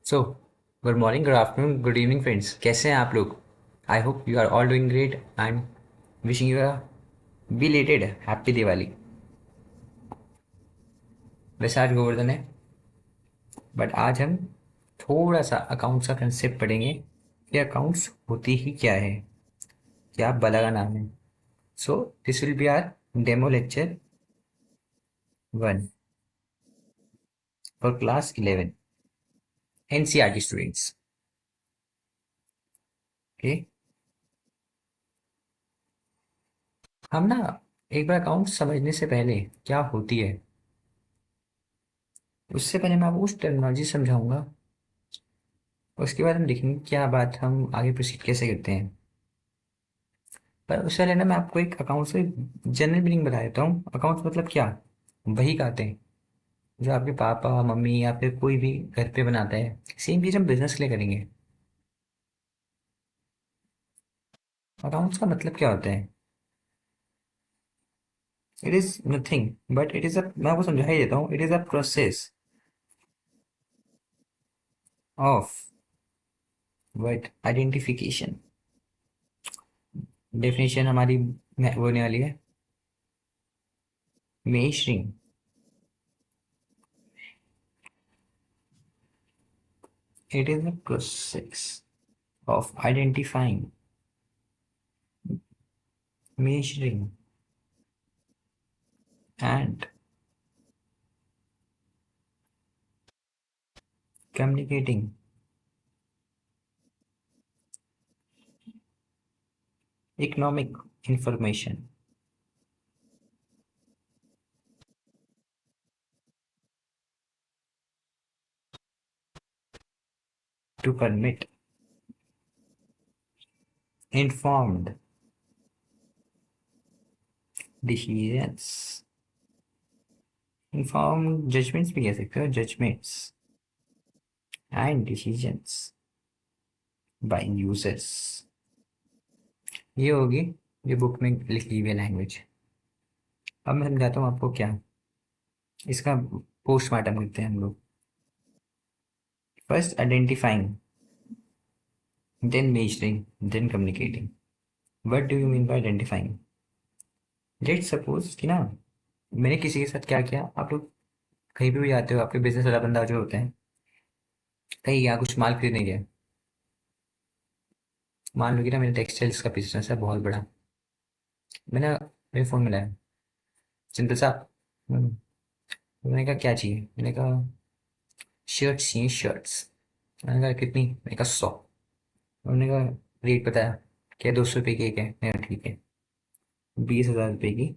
सो good morning, good afternoon, good evening friends. कैसे हैं आप लोग? I hope you are all doing great. I am wishing you a belated happy Diwali. वैसे आज गोवर्धन है, बट आज हम थोड़ा सा अकाउंट्स का कंसेप्ट पढ़ेंगे कि अकाउंट्स होती ही क्या है, क्या बला का नाम है। So this will be our demo lecture 1 for class 11 NCERT students. Okay, हम ना एक बार अकाउंट समझने से पहले क्या होती है, उससे पहले मैं आपको कुछ टेक्नोलॉजी समझाऊंगा। उसके बाद हम देखेंगे क्या बात हम आगे प्रोसीड कैसे करते हैं। पर उससे पहले ना मैं आपको एक अकाउंट से जनरल मीनिंग बता देता हूँ। अकाउंट्स मतलब क्या, वही खाते हैं जो आपके पापा मम्मी या फिर कोई भी घर पे बनाता है। सेम चीज़ हम बिजनेस के लिए करेंगे। अकाउंट्स का मतलब क्या होता है? It is nothing but it is a, मैं आपको समझा ही देता हूँ, it is a process of word identification. Definition हमारी वो होने वाली है, measuring. It is a process of identifying, measuring and communicating economic information to permit informed decisions, informed judgments भी कह सकते हो, judgments and decisions by users। ये होगी ये बुक में लिखी हुई लैंग्वेज। अब मैं समझाता हूँ आपको क्या इसका पोस्टमार्टम करते हैं हम लोग। First identifying, then measuring, then communicating. What do you mean by identifying? Let suppose कि ना मैंने किसी के साथ क्या किया। आप लोग कहीं पे भी जाते हो, आपके बिजनेस वाला बंदा जो होते हैं, कहीं यहाँ कुछ माल खरीदने गया। मान लो कि ना मेरे टेक्सटाइल्स का बिजनेस है बहुत बड़ा। मैंने मेरे फ़ोन में लाया, सिंपल सा। मैंने कहा क्या चाहिए? मैंने कहा शर्ट्स चाहिए, शर्ट्स। मैंने कहा कितनी? मैंने कहा 100। उन्होंने कहा रेट बताया, क्या 200 रुपये की एक है? मैंने कहा ठीक है, 20,000 रुपये की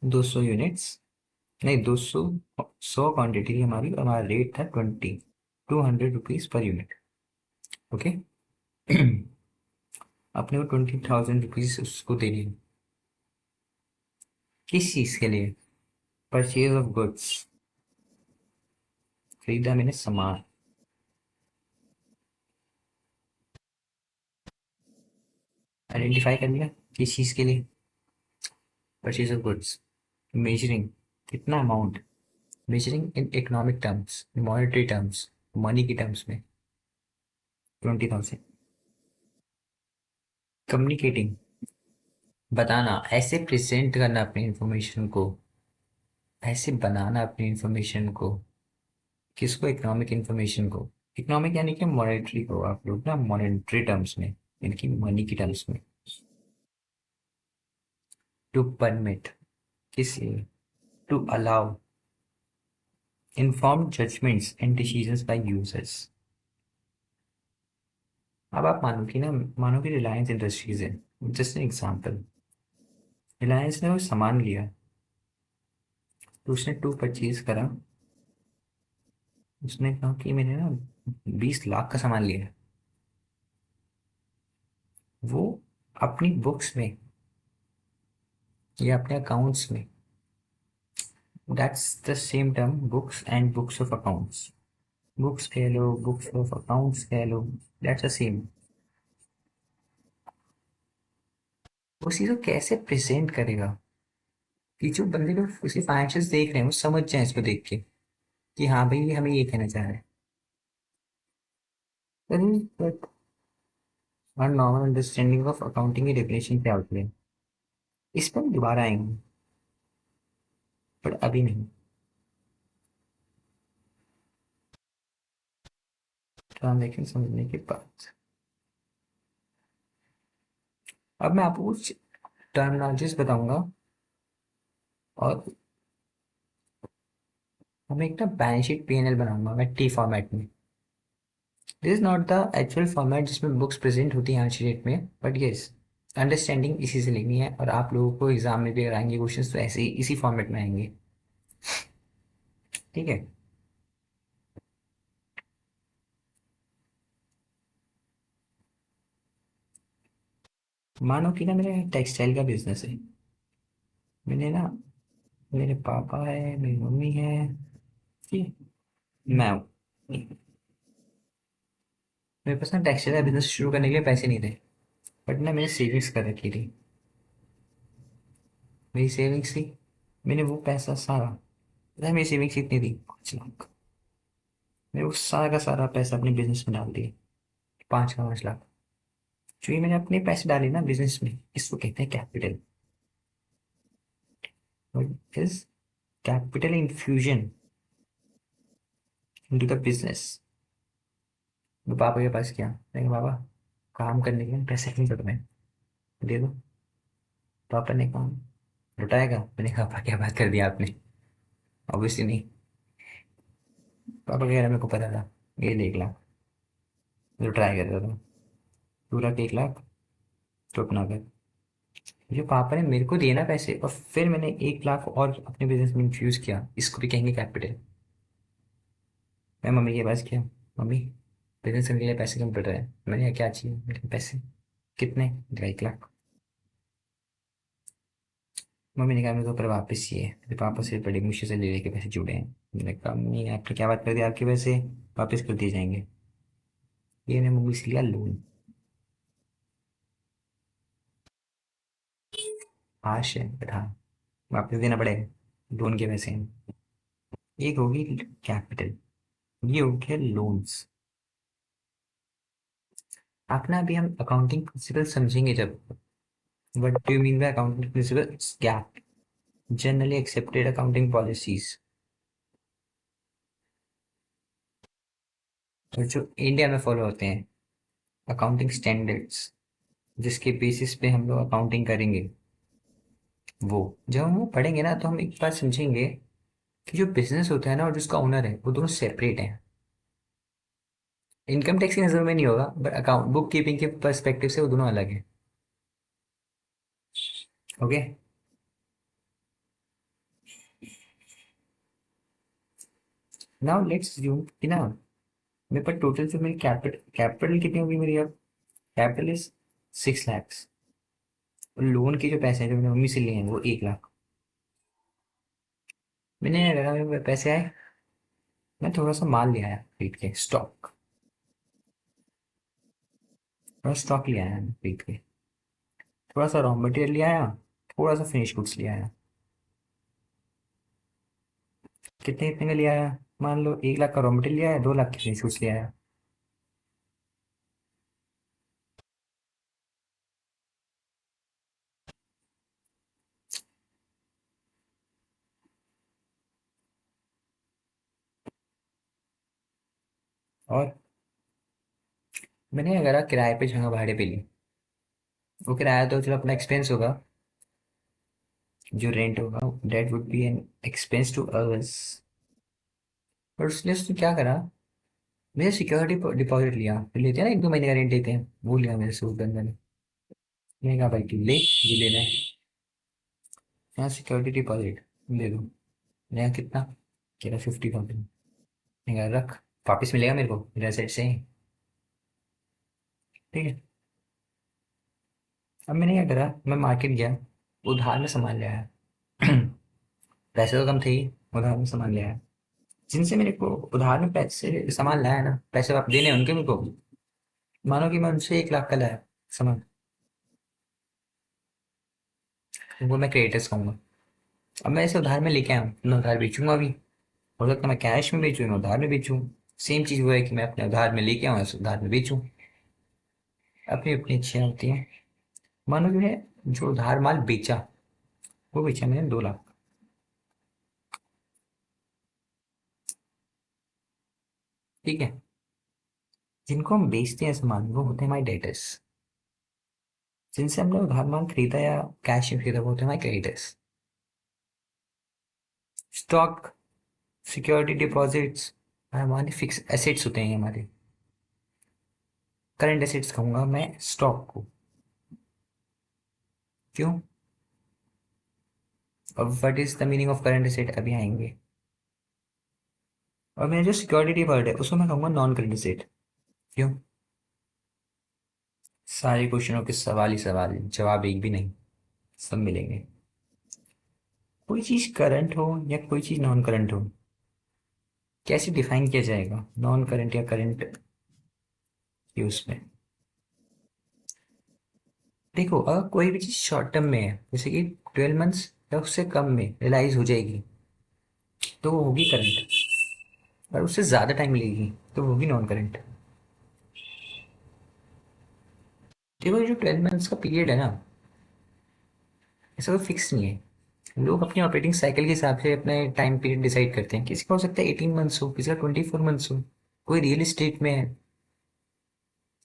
200 यूनिट्स, नहीं 200, 100 क्वान्टिटी थी हमारी और हमारा रेट था 200 रुपीज़ पर यूनिट। ओके। अपने को 20,000 रुपीज़ उसको देनी है। किस चीज़ के लिए? परचेज ऑफ गुड्स, खरीदा मैंने सामान। आइडेंटिफाई कर लिया किस चीज़ के लिए, परचेज ऑफ गुड्स। मेजरिंग, कितना amount? Measuring in economic terms, monetary terms, money की टर्म्स में 20,000। कम्युनिकेटिंग, बताना, ऐसे प्रेजेंट करना अपनी इंफॉर्मेशन को, ऐसे बनाना अपनी इंफॉर्मेशन को। किसको? इकोनॉमिक इंफॉर्मेशन को। इकोनॉमिक यानी कि मॉनेटरी को, आप लोग ना मॉनेटरी टर्म्स में, यानी कि मनी की टर्म्स में। टू परमिट, किस लिए? To allow informed judgments and decisions by users। अब आप मानो कि ना, मानो कि रिलायंस इंडस्ट्रीज है, जस्ट एन एग्जाम्पल। रिलायंस ने वो सामान लिया, तो उसने टू परचेज करा। उसने कहा कि मैंने ना 20 लाख का सामान लिया है। वो अपनी बुक्स में या अपने अकाउंट्स में, that's the same term, books and books of accounts. Books कह लो, बुक्स ऑफ अकाउंट्स कह लो, दैट्स द सेम। उस चीज़ को कैसे प्रेजेंट करेगा कि जो बंदे लोग उसके फाइनेंशियल्स देख रहे हैं वो समझ जाए इसको देख के। कि हाँ भाई हमें ये कहना चाह रहे हैं। बट और नॉर्मल अंडरस्टैंडिंग ऑफ अकाउंटिंग की डेफिनेशन क्या होती है, इस पर हम दोबारा आएंगे, बट अभी नहीं। ट्रांजेक्शन समझने के बाद अब मैं आपको कुछ टर्मिनोलॉजीज बताऊंगा, और हमें एक ना बैलेंस शीट पीएनएल बनाऊंगा मैं टी फॉर्मेट में। This is not the actual format जिसमें बुक्स प्रेजेंट होती हैं आज की डेट में, बट येस अंडरस्टैंडिंग इसी से लेनी है, और आप लोगों को एग्जाम में भी अगर आएंगे क्वेश्चन तो ऐसे ही इसी फॉर्मेट में आएंगे। ठीक है। मानो कि ना मेरा टेक्सटाइल का बिजनेस है। मैंने ना, मेरे पापा है, मेरी मम्मी है, ठीक है, मैं हूँ। मेरे पास ना टेक्सटाइल का बिजनेस शुरू करने के लिए पैसे नहीं थे, बट ना मैंने सेविंग्स कर रखी थी। मेरी सेविंग्स थी, मैंने वो पैसा सारा, पता है मेरी सेविंग्स कितनी थी? 5 लाख। मैंने वो सारा का सारा पैसा अपने बिजनेस में डाल दिया। 5 का 5 लाख। जो ये मैंने अपने पैसे डाले ना बिजनेस में, इसको कहते हैं capital. Is capital infusion into the business. तो पापा के पास क्या, मैंने कहा पापा काम करने के लिए पैसे नहीं पड़ रहे हैं, दे दो। पापा ने कहा लुटाएगा, मैंने कहा पापा क्या बात कर दिया आपने, ऑब्वियसली नहीं। पापा कह रहा मेरे को पता था, ये ले 1 लाख, जो ट्राई कर रहा था, पूरा 1 लाख तो अपना कर। जो पापा ने मेरे को दिए ना पैसे, और फिर मैंने 1 लाख और अपने बिजनेस में इन्फ्यूज किया, इसको भी कहेंगे कैपिटल। मैं मम्मी के पास किया, मम्मी बिजनेस करने के लिए पैसे कम पड़ रहे हैं। मैंने कहा क्या चाहिए, मेरे को पैसे। कितने? मैंने कहा 1 लाख। मम्मी ने कहा मेरे को पर वापस चाहिए, मेरे पापा से बड़ी मुश्किल से ले लेके पैसे जुड़े हैं। मैंने कहा मम्मी आपने क्या बात कर दी, आपके पैसे वापस कर दिए जाएंगे। ये मैंने मम्मी से लिया लोन। आश है बट हाँ, वापस देना पड़ेगा, लोन के पैसे हैं। एक होगी कैपिटल, ये हो गया लोन्स। आप ना अभी हम अकाउंटिंग प्रिंसिपल समझेंगे जब। What do you mean by accounting principle? Gap, generally accepted accounting policies, और जो इंडिया में फॉलो होते हैं अकाउंटिंग स्टैंडर्ड्स, जिसके बेसिस पे हम लोग अकाउंटिंग करेंगे। वो जब हम वो पढ़ेंगे ना, तो हम एक बात समझेंगे कि जो बिजनेस होता है ना और जिसका ओनर है, वो दोनों सेपरेट हैं। इनकम टैक्स की नज़र में नहीं होगा, बट अकाउंट बुक कीपिंग के पर्सपेक्टिव से वो दोनों अलग है। ओके। नाउ लेट्स ज्यूम कि ना मेरे पास टोटल जो मेरी कैपिटल कैपिटल कितनी होगी मेरी अब? Capital is 6 lakhs. और लोन के जो पैसे हैं जो मैंने मम्मी से लिए हैं वो 1 लाख। मैंने लगा मेरे पास पैसे आए, मैं थोड़ा सा माल ले आया खरीद के, स्टॉक, थोड़ा स्टॉक ले आया मैं खरीद के, थोड़ा सा रॉ मटेरियल ले आया, थोड़ा सा फिनिश गुड्स ले आया। कितने कितने का ले आया? मान लो 1 लाख का रॉ मटेरियल ले आया, 2 लाख की फिनिश गुड्स ले आया। और मैंने अगर किराए पे जगह भाड़े पे ली, वो किराया तो चलो अपना एक्सपेंस होगा, जो रेंट होगा that would be an expense to us. पर उसने क्या करा, मेरे सिक्योरिटी डिपॉजिट लिया, फिर लेते हैं ना 1-2 महीने का रेंट देते हैं, वो लिया मेरे से उस बंदे ने। मैंने कहा भाई तू ले जो लेना है, यहाँ सिक्योरिटी डिपॉजिट दे दो। मैंने कहा कितना? कह रहा 50,000। मैंने कहा रख, वापस मिलेगा मेरे को मेरे साइड से ही। ठीक है। अब मैंने क्या करा, मैं मार्केट गया, उधार में सामान ले आया। पैसे तो कम थे ही, उधार में सामान ले आया। जिनसे मेरे को उधार में पैसे सामान लाया ना, पैसे वापस देने हैं उनके मेरे को। मानो कि मैं उनसे 1 लाख का लाया सामान, वो मैं क्रेडिटर्स कहूंगा। अब मैं इसे उधार में लेके आया हूँ, मैं उधार बेचूंगा अभी। हो सकता है मैं कैश में बेचूँ या उधार में बेचूँ। सेम चीज़ वो है कि मैं अपने उधार में लेके आऊँ या उधार में बेचूँ। अपनी अपनी इच्छाएं होती हैं। मानो जो है, जो उधार माल बेचा, वो बेचा मैंने 2 लाख। ठीक है। जिनको हम बेचते हैं सामान, वो होते हैं हमारे डेटर्स। जिनसे हमने उधार माल खरीदा या कैश में खरीदा, वो होते हैं हमारे क्रेडिटर्स। स्टॉक, सिक्योरिटी डिपॉजिट्स हमारे फिक्स एसेट्स होते हैं, हमारे करंट एसेट्स कहूंगा मैं स्टॉक को। क्यों? अब what is the meaning of current asset अभी आएंगे। और मेरा जो सिक्योरिटी डिपॉजिट है उसको मैं कहूंगा नॉन करंट एसेट। क्यों? सारे क्वेश्चनों के सवाल ही सवाल, जवाब एक भी नहीं, सब मिलेंगे। कोई चीज करंट हो या कोई चीज नॉन करंट हो, कैसे डिफाइन किया जाएगा नॉन करंट या करंट यूज में? देखो, अगर कोई भी चीज शॉर्ट टर्म में है, जैसे कि 12 मंथ्स या उससे कम में रियलाइज हो जाएगी, तो वो होगी करंट। और उससे ज्यादा टाइम लेगी तो वो होगी नॉन करंट। देखो, जो 12 मंथ्स का पीरियड है ना, ऐसा कोई फिक्स नहीं है। लोग अपनी ऑपरेटिंग साइकिल के हिसाब से अपने टाइम पीरियड डिसाइड करते हैं। किसी का हो सकता है 18 मंथ्स हो, किसी का 24 मंथ्स हो, कोई रियल इस्टेट में है,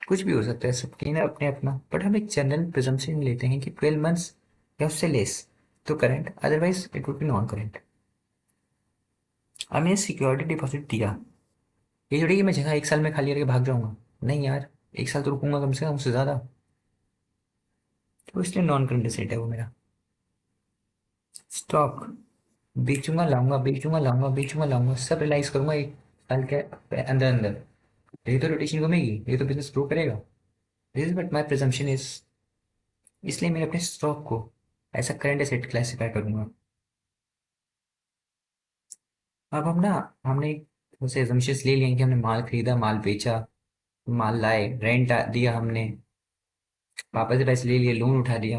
कुछ भी हो सकता है, सबके ना अपने अपना। बट हम एक जनरल प्रिजम्पशन लेते हैं कि 12 मंथ्स या उससे लेस तो current, otherwise it would be non current. हमें सिक्योरिटी डिपॉजिट दिया, ये थोड़ी कि मैं जगह 1 साल में खाली करके भाग जाऊंगा। नहीं यार, 1 साल तो रुकूंगा कम से कम, उससे ज्यादा। तो इसलिए नॉन करंट एसेट है वो मेरा। स्टॉक, बेचूंगा लाऊंगा, बेचूंगा लाऊंगा, बेचूंगा लाऊंगा, सब रियलाइज करूंगा 1 साल के अंदर अंदर। यही तो रोटेशन घूमेगी, यही तो बिजनेस ग्रो करेगा। This is but my presumption is. इसलिए मैं अपने स्टॉक को ऐसा करंट एसेट क्लासिफाई करूंगा। अब हम ना, हमने उसे एजम्पशंस ले लिए हैं कि हमने माल खरीदा, माल बेचा, माल लाए, रेंट दिया हमने, पापा से पैसे ले लिए, लोन उठा दिया।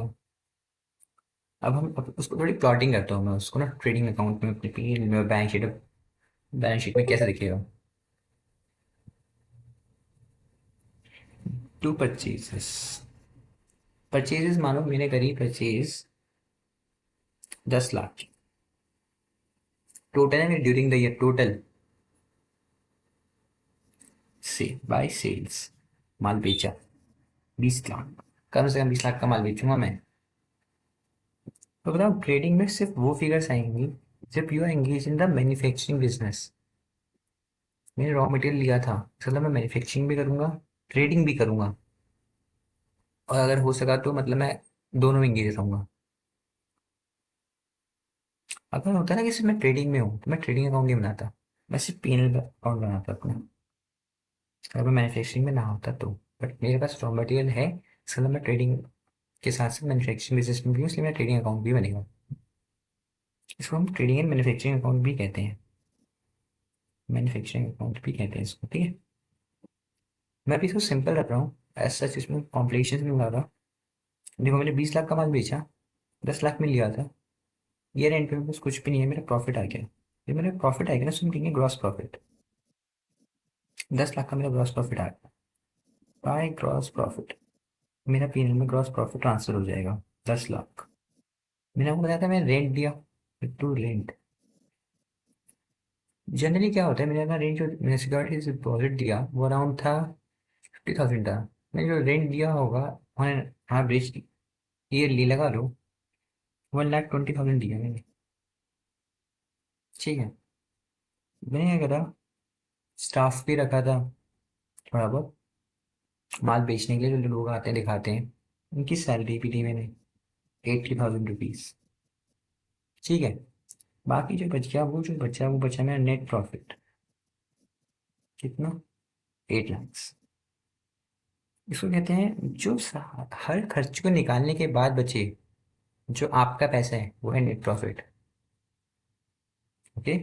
अब उसको थोड़ी प्लॉटिंग करता हूँ मैं उसको ना, ट्रेडिंग अकाउंट में, अपने पी में, बैलेंस शीट में कैसे दिखेगा। टू परचेजेस, परचेजेस मानो मैंने करी परचेज 10 लाख की। टोटल है मेरी ड्यूरिंग द ईयर, टोटल से बाय सेल्स, माल बेचा 20 लाख। कम से कम 20 लाख का माल बेचूंगा मैं। तो बताओ, ट्रेडिंग में सिर्फ वो फिगर्स आएंगी जब you are engage in the manufacturing business. मैंने रॉ मटेरियल लिया था, मतलब मैं मैन्युफैक्चरिंग भी करूंगा, ट्रेडिंग भी करूंगा। और अगर हो सका तो मतलब मैं दोनों में एंगेज रहूंगा। अगर होता ना कि सिर्फ मैं ट्रेडिंग में हूँ, तो मैं ट्रेडिंग अकाउंट नहीं बनाता, मैं सिर्फ पीएनएल अकाउंट बनाता अपना। अगर मैं मैन्युफैक्चरिंग में ना होता तो। बट मेरे पास रॉ मटेरियल है, इसका मतलब मैं ट्रेडिंग के साथ साथ मैन्युफैक्चरिंग बिजनेस में भी हूँ, इसलिए मेरा ट्रेडिंग अकाउंट भी बनेगा। इसको हम ट्रेडिंग एंड मैन्युफैक्चरिंग अकाउंट भी कहते हैं। मैन्युफैक्चरिंग अकाउंट भी कहते हैं इसको, ठीक है। मैं भी इसको सिंपल रख रहा हूँ, ऐसा इसमें कॉम्प्लिकेशन नहीं ला रहा। देखो, मैंने 20 लाख का माल बेचा, 10 लाख में लिया था। ईयर एंड पे मेरे पास कुछ भी नहीं है, मेरा प्रॉफिट आ गया। ये मेरा प्रॉफिट आएगा ना, सुन कहेंगे ग्रॉस प्रॉफिट। 10 लाख का मेरा ग्रॉस प्रॉफिट आ गया। बाय ग्रॉस प्रॉफिट, मेरा पीएनएल में ग्रॉस प्रॉफिट ट्रांसफर हो जाएगा 10 लाख। मैंने आपको बताया था, मैंने रेंट दिया, टू रेंट। जनरली क्या होता है, मेरा ना रेंट, जो मैंने सिक्योरिटी डिपॉजिट दिया वो अराउंड था 50,000 था। मैंने जो रेंट दिया होगा ऑन एवरेज, ईयरली लगा लो, 1,20,000 दिया मैंने। ठीक है। मैंने क्या करा, स्टाफ भी रखा था थोड़ा बहुत, माल बेचने के लिए जो लोग आते हैं दिखाते हैं, उनकी सैलरी भी दी मैंने, 80,000 रुपीज। ठीक है। बाकी जो बचा मेरा नेट प्रॉफिट। कितना? 8 लाख। इसको कहते हैं जो हर खर्च को निकालने के बाद बचे, जो आपका पैसा है, वो है नेट प्रॉफिट। ओके।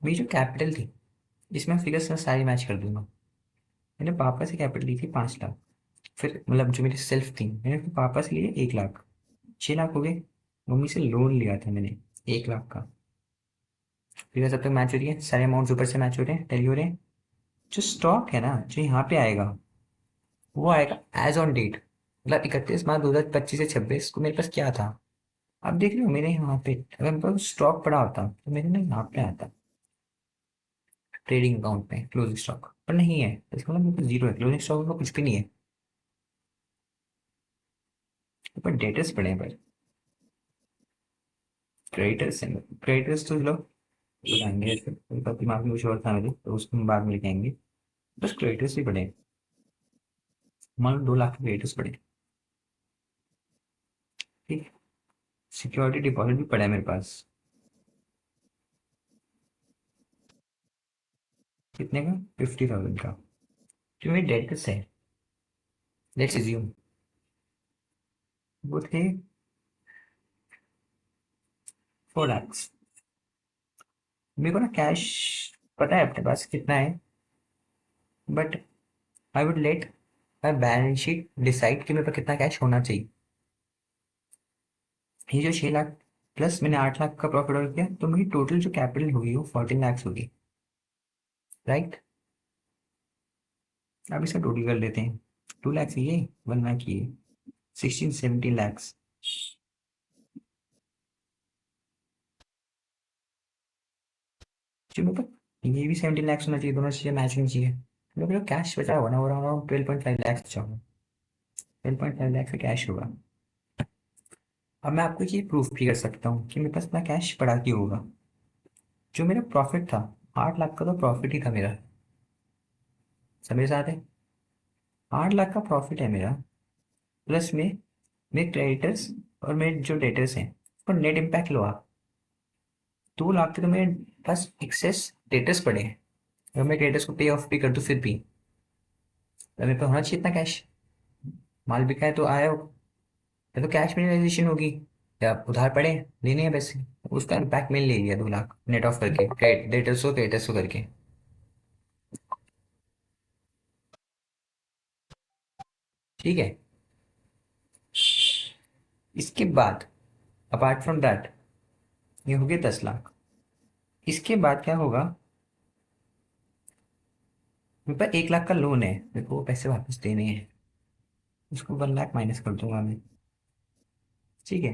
मेरी जो कैपिटल थी, इसमें फिगर्स मैं सारी मैच कर दूंगा। मैंने पापा से कैपिटल ली थी 5 लाख। फिर मतलब जो मेरी सेल्फ थी, मैंने अपने पापा से लिए 1 लाख, 6 लाख हो गए। मम्मी से लोन लिया था मैंने 1 लाख का। फिगर सब तक मैच हो रही है, सारे अमाउंट ऊपर से मैच हो रहे हैं, टैली हो रहे हैं। जो स्टॉक है ना, जो यहाँ पे आएगा, वो आएगा एज ऑन डेट, मतलब 31 मार्च 2025 से 26 को मेरे पास क्या था। अब देख रहे हो मेरे यहाँ पे, अगर मेरे पास स्टॉक पड़ा होता तो मेरे ना यहाँ पे आता ट्रेडिंग अकाउंट में क्लोजिंग स्टॉक, पर नहीं है, तो इसका मतलब मेरे पास जीरो है, क्लोजिंग स्टॉक का कुछ भी नहीं है। पर डेटर्स पड़े हैं, पर क्रेडिटर्स हैं, क्रेडिटर्स तो चलो बताएंगे, उनका दिमाग में कुछ और था मेरे, तो उसको हम बाद में लेके आएंगे। बस क्रेडिटर्स ही पड़े हैं। मान लो 2 लाख के क्रेडिटर्स पड़े हैं, ठीक। सिक्योरिटी डिपॉजिट भी पड़ा है मेरे पास। कितने का? 50,000 का। जो मेरे डेटर्स है, लेट्स अज्यूम वो थे 4 lakhs। मेरे को ना कैश पता है अपने पास कितना है, but I would let my balance sheet decide कि मेरे पास कितना कैश होना चाहिए। ये जो 6 लाख प्लस मैंने 8 लाख का प्रॉफिट और किया, तो मेरी टोटल जो कैपिटल होगी वो 14 lakhs होगी, राइट। अब इसका टोटल कर लेते हैं। 2 lakhs ये, 1 लाख ये, 16-17 lakhs। जो मेरे पास ये भी 17 lakhs होना चाहिए, दोनों चीज़ें मैचिंग चाहिए। मेरे को कैश बचा हुआ ना, वो अराउंड 12.5 lakhs बचा हुआ। 12.5 लाख का कैश होगा। अब मैं आपको ये प्रूफ भी कर सकता हूँ कि मेरे पास इतना कैश पड़ा क्यों होगा। जो मेरा प्रॉफिट था, 8 लाख का तो प्रॉफिट ही था मेरा, समझे साथ है। 8 लाख का प्रॉफिट है मेरा, प्लस में मेरे क्रेडिटर्स और मेरे जो डेटर्स हैं, पर नेट इम्पैक्ट लो आप। 2 लाख के तो मेरे पास एक्सेस डेटर्स पड़े हैं। अगर मैं क्रेडिटर्स को पे ऑफ भी कर दूँ फिर भी, तो मेरे पास होना चाहिए इतना कैश। माल बिका है तो आया हो, या तो कैश में रियलाइजेशन होगी, या उधार पड़े हैं, लेने हैं पैसे। उसका इम्पैक्ट मैंने ले लिया 2 लाख नेट ऑफ करके, क्रेडिटर्स को करके। ठीक है। इसके बाद अपार्ट फ्रॉम दैट, ये हो गए 10 लाख। इसके बाद क्या होगा, मेरे पास 1 लाख का लोन है, मेरे को वो पैसे वापस देने हैं। उसको 1 लाख माइनस कर दूंगा मैं, ठीक है।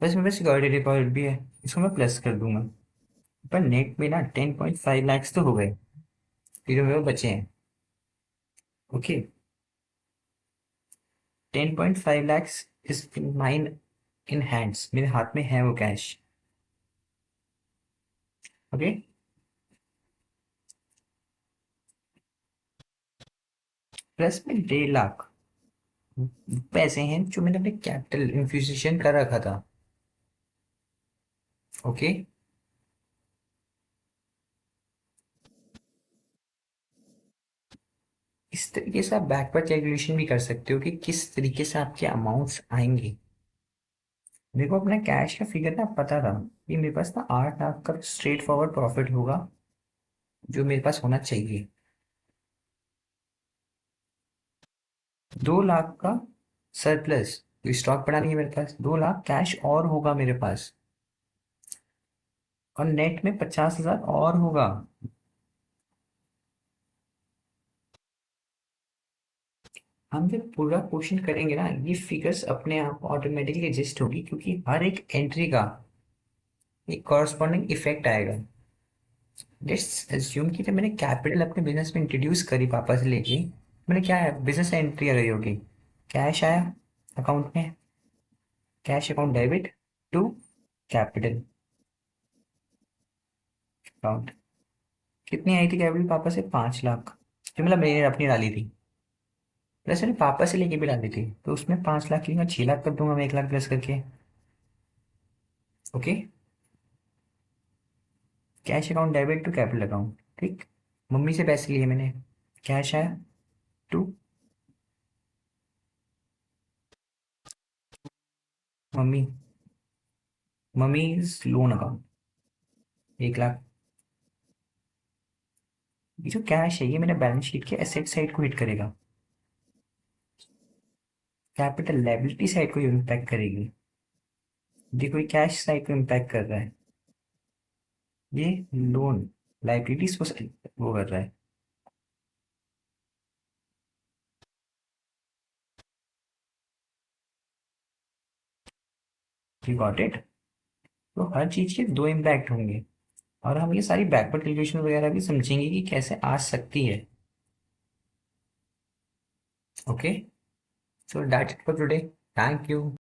बस मेरे पास सिक्योरिटी डिपॉजिट भी है, इसको मैं प्लस कर दूंगा। पर नेट में ना 10.5 lakhs तो हो गए, फिर जो मेरे को बचे हैं। Okay, 10.5 lakhs is mine in hands, मेरे हाथ में है वो कैश। ओके, प्लस में 1.5 लाख पैसे हैं जो मैंने अपने कैपिटल इन्फ्यूजिशन कर रखा था। ओके, इस तरीके से आप बैकवर्ड कैलकुलेशन भी कर सकते हो कि किस तरीके से आपके अमाउंट्स आएंगे। मेरे को अपना कैश का फिगर ना पता था कि मेरे पास ना 8 लाख का स्ट्रेट फॉरवर्ड प्रॉफिट होगा, जो मेरे पास होना चाहिए। 2 लाख का सरप्लस, तो स्टॉक पड़ा नहीं है मेरे पास, 2 लाख कैश और होगा मेरे पास, और नेट में 50,000 और होगा। हम जब पूरा क्वेश्चन करेंगे ना, ये फिगर्स अपने आप ऑटोमेटिकली एडजस्ट होगी, क्योंकि हर एक एंट्री का एक कॉरस्पॉन्डिंग इफेक्ट आएगा। लेट्स अज्यूम कि जब मैंने कैपिटल अपने बिजनेस में इंट्रोड्यूस करी वापस लेके, मैंने क्या है, बिजनेस एंट्री आ गई होगी, कैश आया अकाउंट में, cash account debit to capital account. कितनी आई थी कैपिटल पापा से? 5 लाख, जो मतलब मैंने अपनी डाली थी, प्लस मैंने पापा से लेके भी डाली थी, तो उसमें 5 लाख की मैं 6 लाख कर दूंगा मैं, 1 लाख प्लस करके। Okay, cash account debit to capital account, ठीक। मम्मी से पैसे लिए मैंने, कैश आया to mummy, mummy's loan account 1 lakh. ये जो कैश है ये मेरे बैलेंस शीट के एसेट साइड को हिट करेगा, कैपिटल लायबिलिटी साइड को इम्पैक्ट करेगी। देखो ये कैश साइड को इम्पैक्ट कर रहा है, ये लोन लाइबिलिटीज को वो कर रहा है। You got it. तो हर चीज के दो इम्पैक्ट होंगे, और हम ये सारी बैकवर्ड कैलकुलेशन वगैरह भी समझेंगे कि कैसे आ सकती है। Okay, so that's it for today. Thank you.